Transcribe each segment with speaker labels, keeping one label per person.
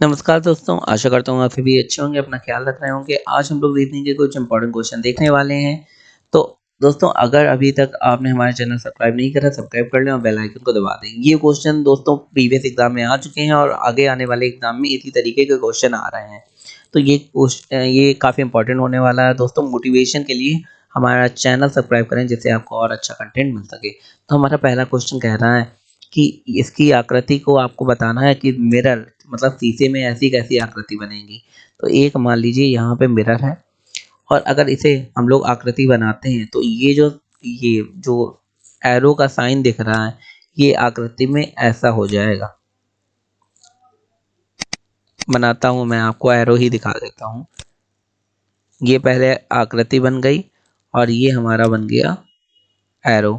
Speaker 1: नमस्कार दोस्तों, आशा करता हूँ आप सभी अच्छे होंगे, अपना ख्याल रख रहे होंगे। आज हम लोग रीजनिंग के कुछ इंपॉर्टेंट क्वेश्चन देखने वाले हैं। तो दोस्तों, अगर अभी तक आपने हमारे चैनल सब्सक्राइब नहीं करा, सब्सक्राइब कर लें और बेल आइकन को दबा दें। ये क्वेश्चन दोस्तों प्रीवियस एग्जाम में आ चुके हैं और आगे आने वाले एग्जाम में इसी तरीके के क्वेश्चन आ रहे हैं। तो ये काफ़ी इंपॉर्टेंट होने वाला है दोस्तों। मोटिवेशन के लिए हमारा चैनल सब्सक्राइब करें जिससे आपको और अच्छा कंटेंट मिल सके। तो हमारा पहला क्वेश्चन कह रहा है कि इसकी आकृति को आपको बताना है कि मिरर मतलब शीशे में ऐसी कैसी आकृति बनेगी। तो एक मान लीजिए यहाँ पे मिरर है और अगर इसे हम लोग आकृति बनाते हैं तो ये जो एरो का साइन दिख रहा है ये आकृति में ऐसा हो जाएगा। बनाता हूँ, मैं आपको एरो ही दिखा देता हूँ। ये पहले आकृति बन गई और ये हमारा बन गया एरो।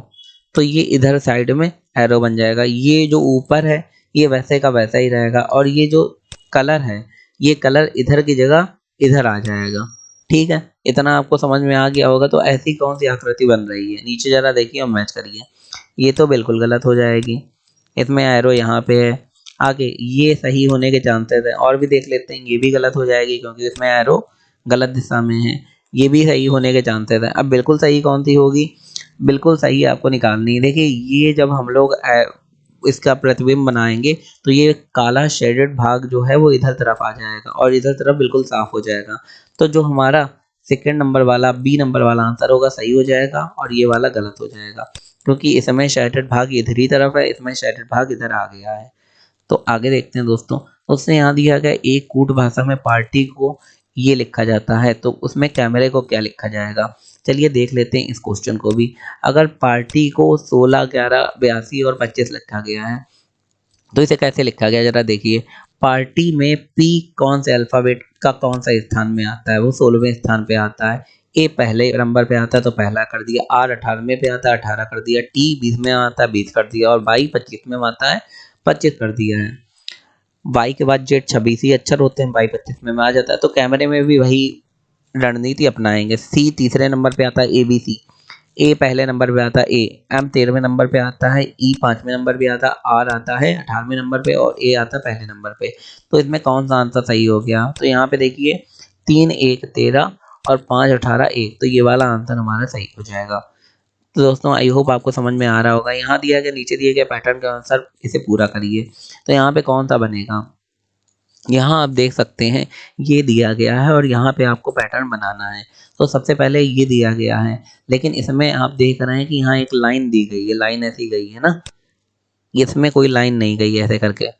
Speaker 1: तो ये इधर साइड में एरो बन जाएगा। ये जो ऊपर है ये वैसे का वैसा ही रहेगा और ये जो कलर है ये कलर इधर की जगह इधर आ जाएगा। ठीक है, इतना आपको समझ में आ गया होगा। तो ऐसी कौन सी आकृति बन रही है, नीचे जरा देखिए और मैच करिए। ये तो बिल्कुल गलत हो जाएगी, इसमें एरो यहाँ पे है। आगे ये सही होने के चांसेस है, और भी देख लेते हैं। ये भी गलत हो जाएगी क्योंकि इसमें एरो गलत दिशा में है। ये भी सही होने के चांसेस है। अब बिल्कुल सही कौन सी होगी? बिल्कुल सही आपको निकालनी है। देखिए, ये जब हम लोग इसका प्रतिबिंब बनाएंगे तो ये काला शेडेड भाग जो है वो इधर तरफ आ जाएगा और इधर तरफ बिल्कुल साफ हो जाएगा। तो जो हमारा सेकंड नंबर वाला बी नंबर वाला आंसर होगा सही हो जाएगा और ये वाला गलत हो जाएगा क्योंकि इसमें शेडेड भाग इधर ही तरफ है, इसमें शेडेड भाग इधर आ गया है। तो आगे देखते हैं दोस्तों। उसने यहाँ दिया गया एक कूट भाषा में पार्टी को ये लिखा जाता है, तो उसमें कैमरे को क्या लिखा जाएगा? चलिए देख लेते हैं इस क्वेश्चन को भी। अगर पार्टी को 16, 11, 82 और 25 लिखा गया है तो इसे कैसे लिखा गया जरा देखिए। पार्टी में पी कौन से अल्फाबेट का कौन सा स्थान में आता है? वो 16वें स्थान पे आता है। ए पहले नंबर पे आता है तो पहला कर दिया। आर 18वें पे आता है, 18 कर दिया। टी 20 में आता है, 20 कर दिया। और वाई 25 में आता है, 25 कर दिया है। वाई के बाद जेड 26 ही अक्षर होते हैं, वाई 25 में आ जाता है। तो कैमरे में भी वही रणनीति अपनाएंगे। सी तीसरे नंबर पे आता है, ए बी सी। ए पहले नंबर पे आता है, ए एम 13वें नंबर पे आता है, ई 5वें नंबर पे आता है, आर आता है 18वें नंबर पे और ए आता है पहले नंबर पे। तो इसमें कौन सा आंसर सही हो गया? तो यहाँ पे देखिए 3, 1, 13 और 5, 18, 1। तो ये वाला आंसर हमारा सही हो जाएगा। तो दोस्तों, आई होप आपको समझ में आ रहा होगा। यहाँ दिया गया नीचे दिए गए पैटर्न के अनुसार इसे पूरा करिए। तो यहाँ पे कौन सा बनेगा? यहाँ आप देख सकते हैं ये दिया गया है और यहाँ पे आपको पैटर्न बनाना है। तो सबसे पहले ये दिया गया है, लेकिन इसमें आप देख रहे हैं कि यहाँ एक लाइन दी गई है, लाइन ऐसी गई है ना, इसमें कोई लाइन नहीं गई है ऐसे करके।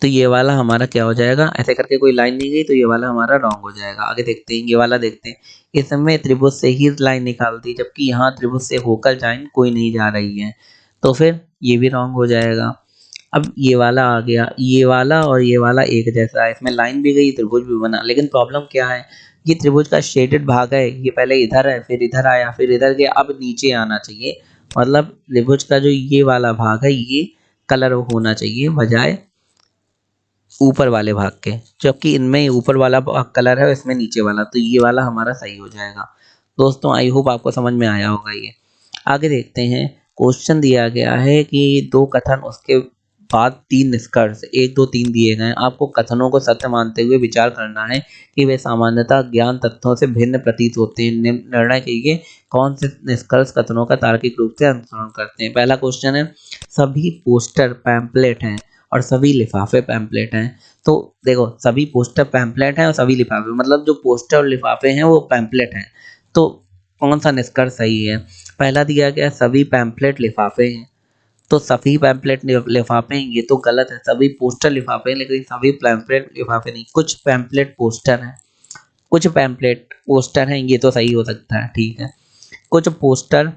Speaker 1: तो ये वाला हमारा क्या हो जाएगा? ऐसे करके कोई लाइन नहीं गई तो ये वाला हमारा रॉन्ग हो जाएगा। आगे देखते हैं, ये वाला देखते हैं। इसमें त्रिभुज से ही लाइन निकालती, जबकि यहाँ त्रिभुज से होकर लाइन कोई नहीं जा रही है, तो फिर ये भी रॉन्ग हो जाएगा। अब ये वाला आ गया, ये वाला और ये वाला एक जैसा है, इसमें लाइन भी गई, त्रिभुज भी बना। लेकिन प्रॉब्लम क्या है? ये त्रिभुज का शेडेड भाग है, ये पहले इधर है, फिर इधर आया, फिर इधर गया, अब नीचे आना चाहिए। मतलब त्रिभुज का जो ये वाला भाग है ये कलर होना चाहिए बजाय ऊपर वाले भाग के, जबकि इनमें ऊपर वाला भाग कलर है, इसमें नीचे वाला। तो ये वाला हमारा सही हो जाएगा। दोस्तों, आई होप आपको समझ में आया होगा ये। आगे देखते हैं। क्वेश्चन दिया गया है कि दो कथन उसके बाद तीन निष्कर्ष, 1, 2, 3 दिए गए हैं। आपको कथनों को सत्य मानते हुए विचार करना है कि वे सामान्यतः ज्ञान तथ्यों से भिन्न प्रतीत होते हैं। निर्णय कीजिए कौन से निष्कर्ष कथनों का तार्किक रूप से अनुसरण करते हैं। पहला क्वेश्चन है, सभी पोस्टर पैम्पलेट हैं और सभी लिफाफे पैम्पलेट हैं। तो देखो, सभी पोस्टर पैम्पलेट हैं और सभी लिफाफे, मतलब जो पोस्टर और लिफाफे हैं वो पैम्पलेट हैं। तो कौन सा निष्कर्ष सही है? पहला दिया गया सभी पैम्पलेट लिफाफे हैं, तो सभी पैम्पलेट लिफाफे हैं, ये तो गलत है। सभी पोस्टर लिफाफे हैं लेकिन सभी पैम्पलेट लिफाफे नहीं। कुछ पैम्पलेट पोस्टर हैं, कुछ पैम्पलेट पोस्टर हैं, ये तो सही हो सकता है, ठीक है। कुछ पोस्टर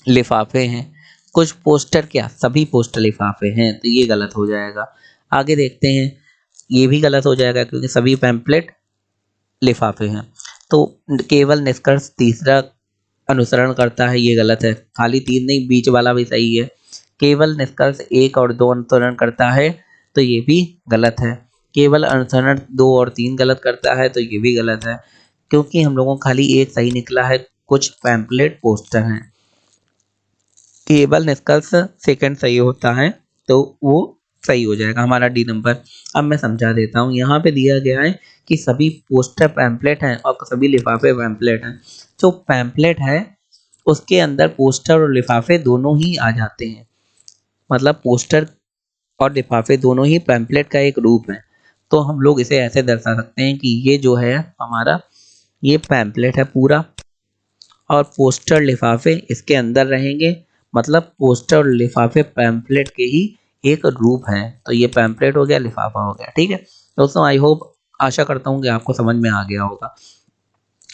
Speaker 1: लिफाफे हैं, कुछ पोस्टर क्या, सभी पोस्टर लिफाफे हैं, तो ये गलत हो जाएगा। आगे देखते हैं, ये भी गलत हो जाएगा क्योंकि सभी पैम्पलेट लिफाफे हैं। तो केवल निष्कर्ष तीसरा अनुसरण करता है, ये गलत है। खाली 3 नहीं, बीच वाला भी सही है। केवल निष्कर्ष 1 और 2 अनुसरण करता है, तो ये भी गलत है। केवल अनुसरण 2 और 3 गलत करता है, तो ये भी गलत है क्योंकि हम लोगों को खाली एक सही निकला है, कुछ पैम्पलेट पोस्टर हैं। केवल निष्कर्ष सेकंड सही होता है, तो वो सही हो जाएगा हमारा डी नंबर। अब मैं समझा देता हूँ, यहाँ पे दिया गया है कि सभी पोस्टर पैम्पलेट हैं और सभी लिफाफे पैम्पलेट हैं। जो पैम्पलेट है उसके अंदर पोस्टर और लिफाफे दोनों ही आ जाते हैं, मतलब पोस्टर और लिफाफे दोनों ही पैम्पलेट का एक रूप है। तो हम लोग इसे ऐसे दर्शा सकते हैं कि ये जो है हमारा ये पैम्पलेट है पूरा, और पोस्टर लिफाफे इसके अंदर रहेंगे, मतलब पोस्टर और लिफाफे पैम्पलेट के ही एक रूप हैं। तो ये पैम्पलेट हो गया, लिफाफा हो गया। ठीक है दोस्तों, आई होप, आशा करता हूँ कि आपको समझ में आ गया होगा।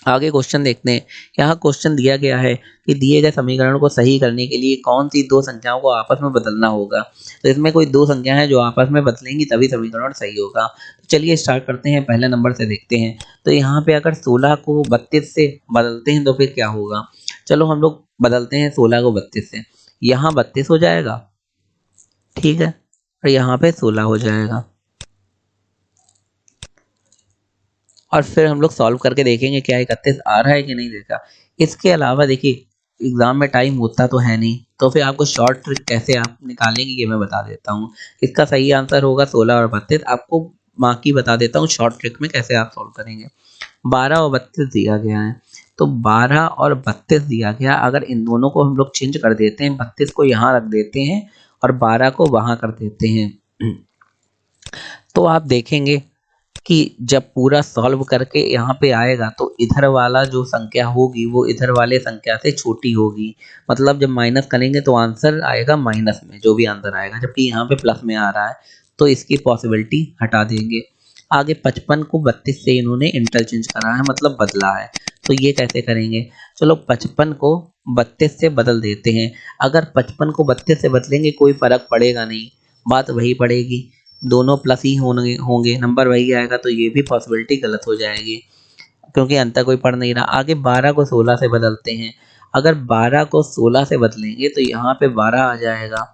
Speaker 1: आगे क्वेश्चन देखते हैं। यहाँ क्वेश्चन दिया गया है कि दिए गए समीकरण को सही करने के लिए कौन सी दो संख्याओं को आपस में बदलना होगा। तो इसमें कोई दो संख्या है जो आपस में बदलेंगी तभी समीकरण सही होगा। तो चलिए स्टार्ट करते हैं, पहले नंबर से देखते हैं। तो यहाँ पे अगर 16 को 32 से बदलते हैं तो फिर क्या होगा। चलो हम लोग बदलते हैं 16 को 32 से। यहाँ 32 हो जाएगा, ठीक है, और यहाँ पे 16 हो जाएगा। और फिर हम लोग सॉल्व करके देखेंगे क्या 31 आ रहा है कि नहीं देखा। इसके अलावा देखिए, एग्जाम में टाइम होता तो है नहीं, तो फिर आपको शॉर्ट ट्रिक कैसे आप निकालेंगे ये मैं बता देता हूँ। इसका सही आंसर होगा 16 और 32। आपको बाकी बता देता हूँ शॉर्ट ट्रिक में कैसे आप सॉल्व करेंगे। 12 और 32 दिया गया है, तो 12 और 32 दिया गया, अगर इन दोनों को हम लोग चेंज कर देते हैं, 32 को यहाँ रख देते हैं और 12 को वहाँ कर देते हैं, तो आप देखेंगे कि जब पूरा सॉल्व करके यहाँ पे आएगा तो इधर वाला जो संख्या होगी वो इधर वाले संख्या से छोटी होगी। मतलब जब माइनस करेंगे तो आंसर आएगा माइनस में, जो भी आंसर आएगा, जबकि यहाँ पे प्लस में आ रहा है, तो इसकी पॉसिबिलिटी हटा देंगे। आगे 55 को 32 से इन्होंने इंटरचेंज करा है, मतलब बदला है। तो ये कैसे करेंगे, चलो 55 को 32 से बदल देते हैं। अगर 55 को 32 से बदलेंगे कोई फर्क पड़ेगा नहीं, बात वही पड़ेगी, दोनों प्लस ही होंगे होंगे, नंबर वही आएगा, तो ये भी पॉसिबिलिटी गलत हो जाएगी क्योंकि अंतर कोई पड़ नहीं रहा। आगे 12 को 16 से बदलते हैं। अगर 12 को 16 से बदलेंगे तो यहाँ पे 12 आ जाएगा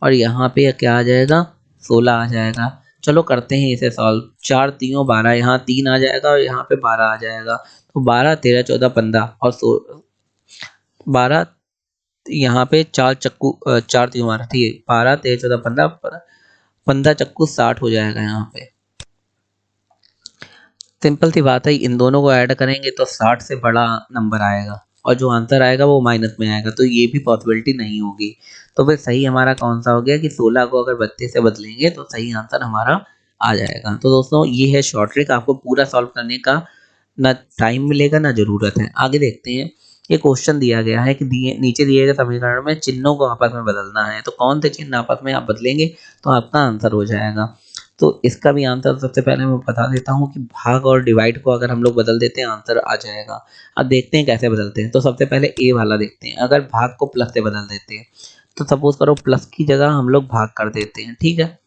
Speaker 1: और यहाँ पे क्या आ जाएगा, 16 आ जाएगा। चलो करते हैं इसे सॉल्व। 4 तीनों 12, यहाँ 3 आ जाएगा और यहाँ पे 12 आ जाएगा। तो 12 13 14 15 और 12, यहाँ पे 4 चक्कू 4 तीन 12, ठीक है, 12 13 14 15, 15 चक्कू 60 हो जाएगा। यहाँ पे सिंपल सी बात है, इन दोनों को ऐड करेंगे तो 60 से बड़ा नंबर आएगा और जो आंसर आएगा वो माइनस में आएगा, तो ये भी पॉसिबिलिटी नहीं होगी। तो फिर सही हमारा कौन सा हो गया कि 16 को अगर 32 से बदलेंगे तो सही आंसर हमारा आ जाएगा। तो दोस्तों ये है शॉर्ट ट्रिक, आपको पूरा सॉल्व करने का ना टाइम मिलेगा ना ज़रूरत है। आगे देखते हैं। ये क्वेश्चन दिया गया है कि नीचे दिए गए समीकरण में चिन्हों को आपस में बदलना है, तो कौन से चिन्ह आपस में आप बदलेंगे तो आपका आंसर हो जाएगा। तो इसका भी आंसर सबसे पहले मैं बता देता हूँ कि भाग और डिवाइड को अगर हम लोग बदल देते हैं आंसर आ जाएगा। अब देखते हैं कैसे बदलते हैं। तो सबसे पहले ए वाला देखते हैं। अगर भाग को प्लस से बदल देते हैं तो सपोज करो प्लस की जगह हम लोग भाग कर देते हैं, ठीक है,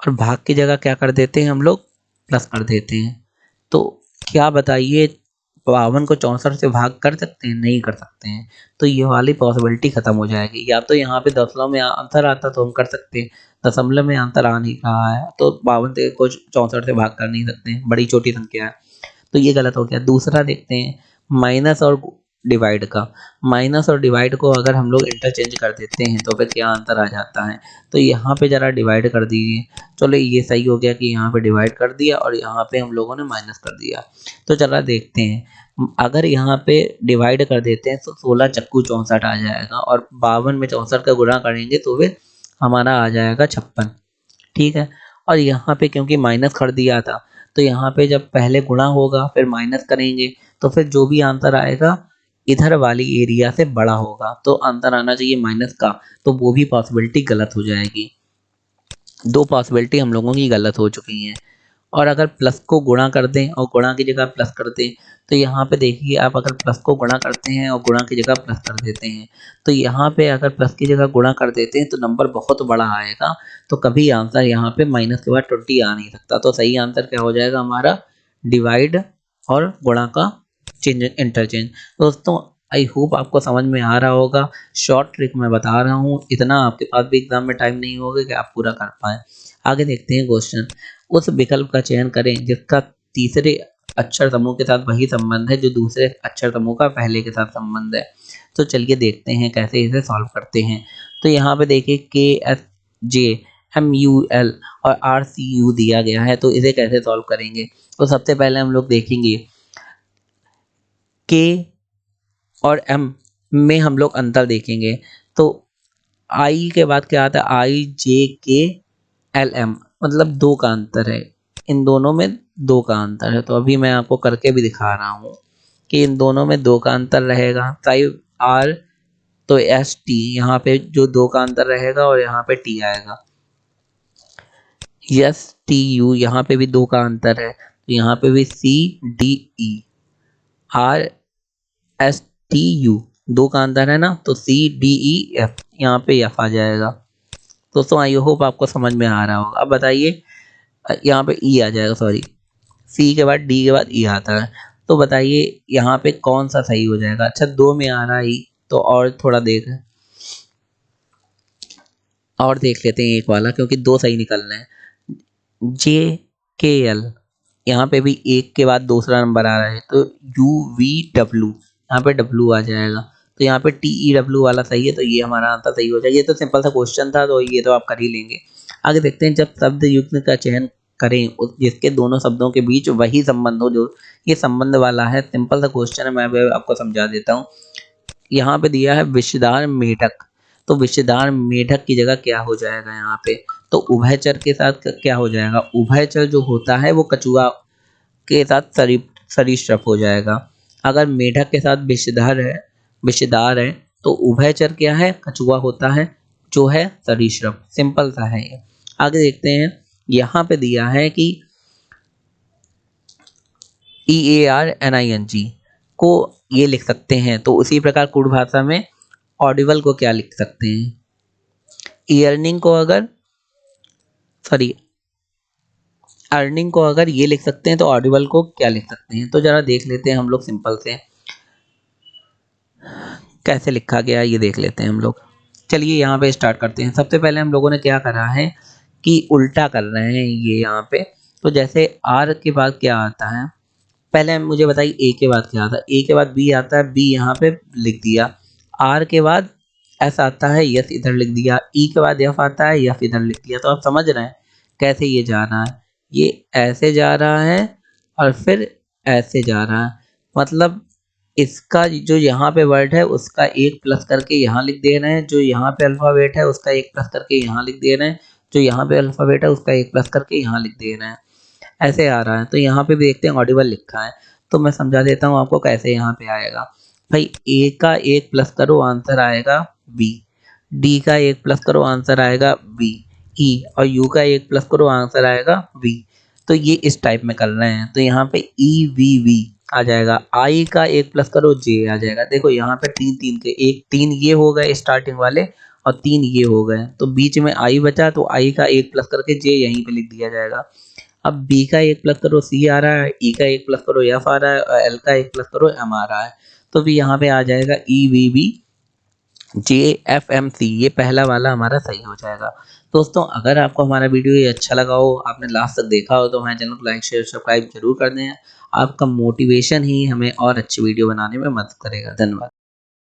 Speaker 1: और भाग की जगह क्या कर देते हैं हम लोग, प्लस कर देते हैं। तो क्या बताइए, 52 को 64 से भाग कर सकते हैं, नहीं कर सकते हैं, तो ये वाली पॉसिबिलिटी खत्म हो जाएगी। या तो यहाँ पे दशमलव में आंसर आता तो हम कर सकते हैं, दशमलव में आंसर आ नहीं रहा है तो 52 को 64 से भाग कर नहीं सकते, बड़ी छोटी संख्या है, तो ये गलत हो गया। दूसरा देखते हैं माइनस और डिवाइड का। माइनस और डिवाइड को अगर हम लोग इंटरचेंज कर देते हैं तो फिर क्या आंसर आ जाता है। तो यहाँ पे ज़रा डिवाइड कर दीजिए। चलो ये सही हो गया कि यहाँ पे डिवाइड कर दिया और यहाँ पे हम लोगों ने माइनस कर दिया। तो चला देखते हैं, अगर यहाँ पे डिवाइड कर देते हैं तो 16 चक्कू 64 आ जाएगा और 52 में 64 का गुणा करेंगे तो फिर हमारा आ जाएगा 56, ठीक है। और यहाँ पे क्योंकि माइनस कर दिया था तो यहाँ पे जब पहले गुणा होगा फिर माइनस करेंगे तो फिर जो भी आंसर आएगा इधर वाली एरिया से बड़ा होगा, तो आंसर आना चाहिए माइनस का, तो वो भी पॉसिबिलिटी गलत हो जाएगी। दो पॉसिबिलिटी हम लोगों की गलत हो चुकी हैं। और अगर प्लस को गुणा कर दें और गुणा की जगह प्लस कर दें तो यहाँ पे देखिए, आप अगर प्लस को गुणा करते हैं और गुणा की जगह प्लस कर देते हैं तो यहाँ पे अगर प्लस की जगह गुणा कर देते हैं तो नंबर बहुत बड़ा आएगा, तो कभी आंसर यहाँ पे माइनस के बाद 20 आ नहीं सकता। तो सही आंसर क्या हो जाएगा हमारा, डिवाइड और गुणा का चेंज इंटरचेंज। दोस्तों आई होप आपको समझ में आ रहा होगा। शॉर्ट ट्रिक मैं बता रहा हूँ, इतना आपके पास भी एग्जाम में टाइम नहीं होगा कि आप पूरा कर पाएँ। आगे देखते हैं क्वेश्चन। उस विकल्प का चयन करें जिसका तीसरे अक्षर समूह के साथ वही संबंध है जो दूसरे अक्षर समूह का पहले के साथ संबंध है। तो चलिए देखते हैं कैसे इसे सॉल्व करते हैं। तो यहाँ पे देखिए के एस जे MUL और RCU दिया गया है, तो इसे कैसे सॉल्व करेंगे। तो सबसे पहले हम लोग देखेंगे K और M में हम लोग अंतर देखेंगे। तो I के बाद क्या आता है, IJKLM, मतलब 2 का अंतर है, इन दोनों में 2 का अंतर है। तो अभी मैं आपको करके भी दिखा रहा हूँ कि इन दोनों में 2 का अंतर रहेगा। 5R तो ST, यहाँ पे जो 2 का अंतर रहेगा और यहाँ पे T आएगा। STU, यहाँ पे भी 2 का अंतर है, तो यहाँ पे भी CDE। RSTU 2 का अंतर है ना, तो CDEF, यहाँ पे F आ जाएगा। दोस्तों आई होप आपको समझ में आ रहा होगा। अब बताइए, यहाँ पे E आ जाएगा, सॉरी, C के बाद D के बाद E आता है। तो बताइए यहाँ पे कौन सा सही हो जाएगा। अच्छा, 2 में आ रहा है E, तो और थोड़ा और देख लेते हैं एक वाला, क्योंकि 2 सही निकलना है। JKL, यहाँ पे भी 1 के बाद दूसरा नंबर आ रहा है, तो UVW, यहाँ पे W आ जाएगा। तो यहाँ पे TEW वाला सही है, तो ये हमारा आंसर सही हो जाएगा। ये तो सिंपल सा क्वेश्चन था, तो ये तो आप कर ही लेंगे। आगे देखते हैं, जब शब्द युग्म का चयन करें जिसके दोनों शब्दों के बीच वही संबंध हो, जो ये संबंध वाला है। सिंपल सा क्वेश्चन है, मैं भी आपको समझा देता हूँ। यहाँ पे दिया है विषधार मेढक, तो विषधार मेढक की जगह क्या हो जाएगा यहाँ पे, तो उभयचर के साथ क्या हो जाएगा, उभयचर जो होता है वो कछुआ के साथ सरीसृप हो जाएगा। अगर मेढक के साथ विषधार है, तो उभयचर क्या है, कछुआ होता है, जो है सरीसृप। सिंपल सा है ये। आगे देखते हैं, यहाँ पे दिया है कि EARNING को ये लिख सकते हैं, तो उसी प्रकार कुड़ भाषा में ऑडिबल को क्या लिख सकते हैं, ईयरनिंग को अगर सॉरी अर्निंग को अगर ये लिख सकते हैं, तो ऑडिबल को क्या लिख सकते हैं। तो जरा देख लेते हैं हम लोग, सिंपल से कैसे लिखा गया है ये देख लेते हैं हम लोग। चलिए यहाँ पे स्टार्ट करते हैं। सबसे पहले हम लोगों ने क्या करा है कि उल्टा कर रहे हैं ये यहाँ पे। तो जैसे R के बाद क्या आता है, पहले मुझे बताइए A के बाद क्या आता है। A के बाद B आता है, B यहाँ पे लिख दिया। R के बाद S आता है, यस इधर लिख दिया। E के बाद F आता है, F इधर लिख दिया। तो आप समझ रहे हैं कैसे ये जा रहा है, ये ऐसे जा रहा है और फिर ऐसे जा रहा है। मतलब इसका जो यहाँ पे वर्ड है उसका 1 प्लस करके यहाँ लिख दे रहे हैं, जो यहाँ पे अल्फ़ाबेट है उसका 1 प्लस करके यहाँ लिख दे रहे हैं, जो यहाँ पे अल्फ़ाबेट है उसका 1 प्लस करके यहाँ लिख दे रहे हैं। ऐसे आ रहा है। तो यहाँ पे भी देखते हैं ऑडिबल लिखा है, तो मैं समझा देता हूँ आपको कैसे यहाँ पे आएगा। भाई A का 1 प्लस करो, आंसर आएगा B। D का 1 प्लस करो, आंसर आएगा B। E और U का 1 प्लस करो, आंसर आएगा B। तो ये इस टाइप में कर रहे हैं, तो यहाँ पे EVV आ जाएगा। I का 1 प्लस करो, J आ जाएगा। देखो यहाँ पे 3 3 के 1 3 ये हो गए स्टार्टिंग वाले और 3 ये हो गए, तो बीच में I बचा, तो I का 1 प्लस करके J यहीं पे लिख दिया जाएगा। अब B का 1 प्लस करो, C आ रहा है, E का 1 प्लस करो, F आ रहा है, और L का 1 प्लस करो, M आ रहा है। तो भी यहाँ पे आ जाएगा EVB JFMC, ये पहला वाला हमारा सही हो जाएगा। दोस्तों अगर आपको हमारा वीडियो ये अच्छा लगा हो, आपने लास्ट तक देखा हो, तो हमारे चैनल को लाइक शेयर सब्सक्राइब जरूर कर दें। आपका मोटिवेशन ही हमें और अच्छी वीडियो बनाने में मदद करेगा। धन्यवाद।